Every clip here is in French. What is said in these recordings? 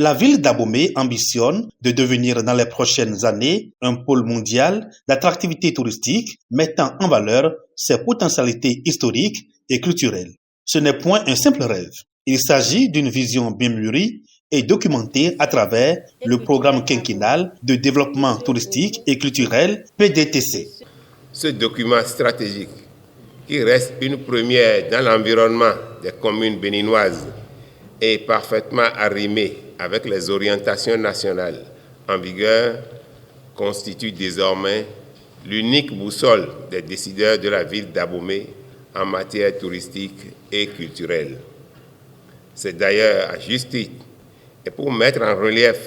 La ville d'Abomey ambitionne de devenir dans les prochaines années un pôle mondial d'attractivité touristique mettant en valeur ses potentialités historiques et culturelles. Ce n'est point un simple rêve. Il s'agit d'une vision bien mûrie et documentée à travers le programme quinquennal de développement touristique et culturel PDTC. Ce document stratégique, qui reste une première dans l'environnement des communes béninoises, est parfaitement arrimé avec les orientations nationales en vigueur, constitue désormais l'unique boussole des décideurs de la ville d'Abomey en matière touristique et culturelle. C'est d'ailleurs à juste titre et pour mettre en relief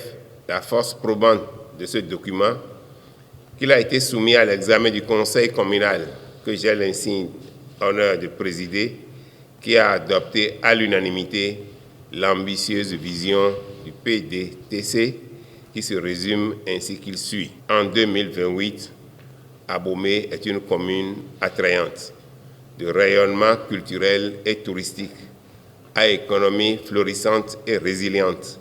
la force probante de ce document qu'il a été soumis à l'examen du conseil communal que j'ai l'insigne honneur de présider, qui a adopté à l'unanimité l'ambitieuse vision du PDTC qui se résume ainsi qu'il suit. En 2028, Abomey est une commune attrayante de rayonnement culturel et touristique, à économie florissante et résiliente,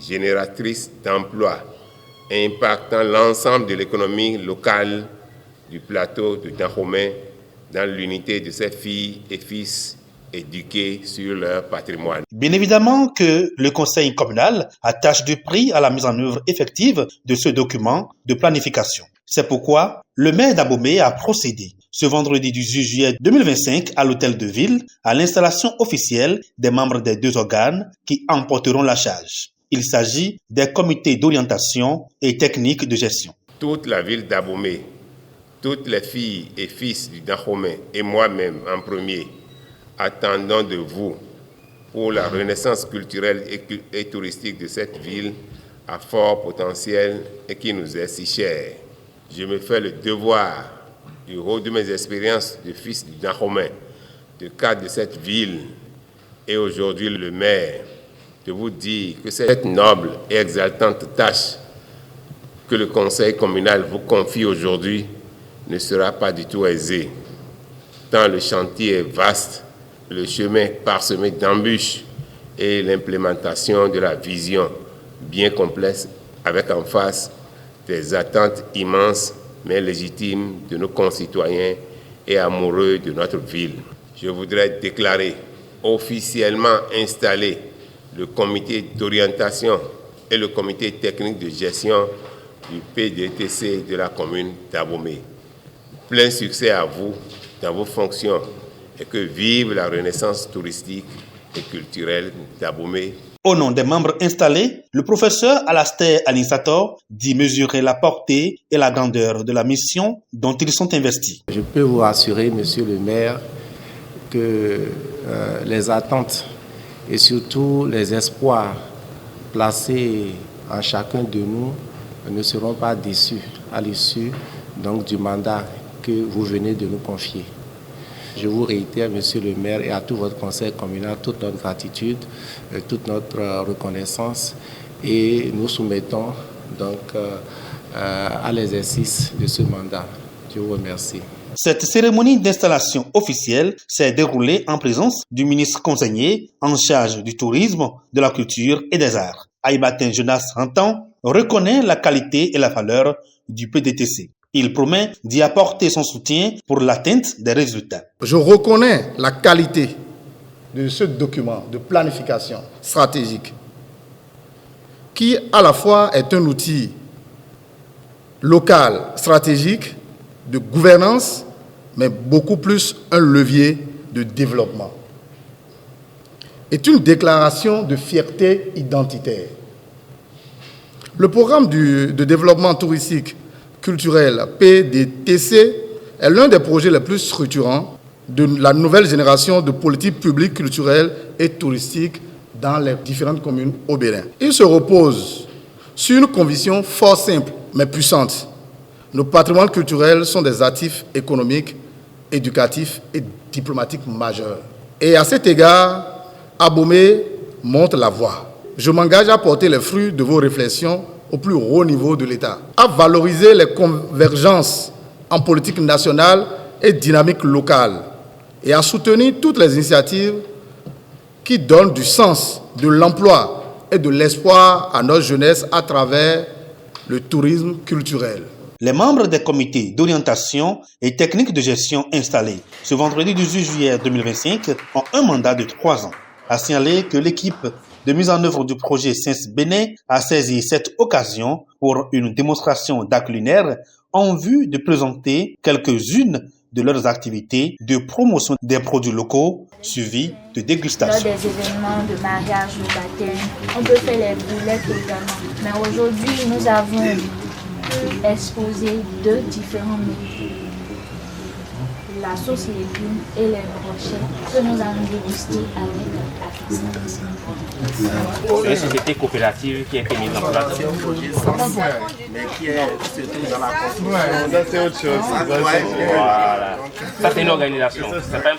génératrice d'emplois, impactant l'ensemble de l'économie locale du plateau de Dahomey dans l'unité de ses filles et fils éduqués sur leur patrimoine. Bien évidemment que le conseil communal attache du prix à la mise en œuvre effective de ce document de planification. C'est pourquoi le maire d'Abomey a procédé ce vendredi 18 juillet 2025 à l'hôtel de ville à l'installation officielle des membres des deux organes qui en porteront la charge. Il s'agit des comités d'orientation et techniques de gestion. Toute la ville d'Abomey, toutes les filles et fils du Dahomey et moi-même en premier, attendons de vous pour la renaissance culturelle et touristique de cette ville à fort potentiel et qui nous est si chère. Je me fais le devoir, du haut de mes expériences de fils du Dahomey, de cadre de cette ville et aujourd'hui le maire, de vous dire que cette noble et exaltante tâche que le conseil communal vous confie aujourd'hui ne sera pas du tout aisée, tant le chantier est vaste, le chemin parsemé d'embûches et l'implémentation de la vision bien complexe avec en face des attentes immenses mais légitimes de nos concitoyens et amoureux de notre ville. Je voudrais déclarer officiellement installé le comité d'orientation et le comité technique de gestion du PDTC de la commune d'Abomey. Plein succès à vous dans vos fonctions et que vive la renaissance touristique et culturelle d'Abomey. Au nom des membres installés, le professeur Alastair Anissator dit mesurer la portée et la grandeur de la mission dont ils sont investis. Je peux vous rassurer, monsieur le maire, que les attentes et surtout les espoirs placés en chacun de nous ne seront pas déçus à l'issue donc du mandat que vous venez de nous confier. Je vous réitère, monsieur le maire, et à tout votre conseil communal, toute notre gratitude, toute notre reconnaissance et nous soumettons donc à l'exercice de ce mandat. Je vous remercie. Cette cérémonie d'installation officielle s'est déroulée en présence du ministre conseiller en charge du tourisme, de la culture et des arts. Aïbatin Jonas Rantan reconnaît la qualité et la valeur du PDTC. Il promet d'y apporter son soutien pour l'atteinte des résultats. Je reconnais la qualité de ce document de planification stratégique qui à la fois est un outil local stratégique de gouvernance, mais beaucoup plus un levier de développement. Est une déclaration de fierté identitaire. Le programme de développement touristique culturel PDTC est l'un des projets les plus structurants de la nouvelle génération de politiques publiques culturelles et touristiques dans les différentes communes au Bénin. Il se repose sur une conviction fort simple mais puissante. Nos patrimoines culturels sont des actifs économiques, éducatifs et diplomatiques majeurs. Et à cet égard, Abomey montre la voie. Je m'engage à porter les fruits de vos réflexions au plus haut niveau de l'État, à valoriser les convergences en politique nationale et dynamique locale et à soutenir toutes les initiatives qui donnent du sens, de l'emploi et de l'espoir à notre jeunesse à travers le tourisme culturel. Les membres des comités d'orientation et techniques de gestion installés ce vendredi 18 juillet 2025 ont un mandat de 3 ans. A signalé que l'équipe de mise en œuvre du projet SENS Bénin a saisi cette occasion pour une démonstration d'art culinaire en vue de présenter quelques-unes de leurs activités de promotion des produits locaux suivies de dégustation. Lors des événements de mariage, de baptême, on peut faire les boulettes également. Mais aujourd'hui, nous avons exposé 2 différents menus. La sauce légumes et les brochettes que nous allons déguster avec C'est une société coopérative qui a été mise en place. Mais qui est surtout dans la construction. Voilà. Ça, c'est une organisation. C'est pas un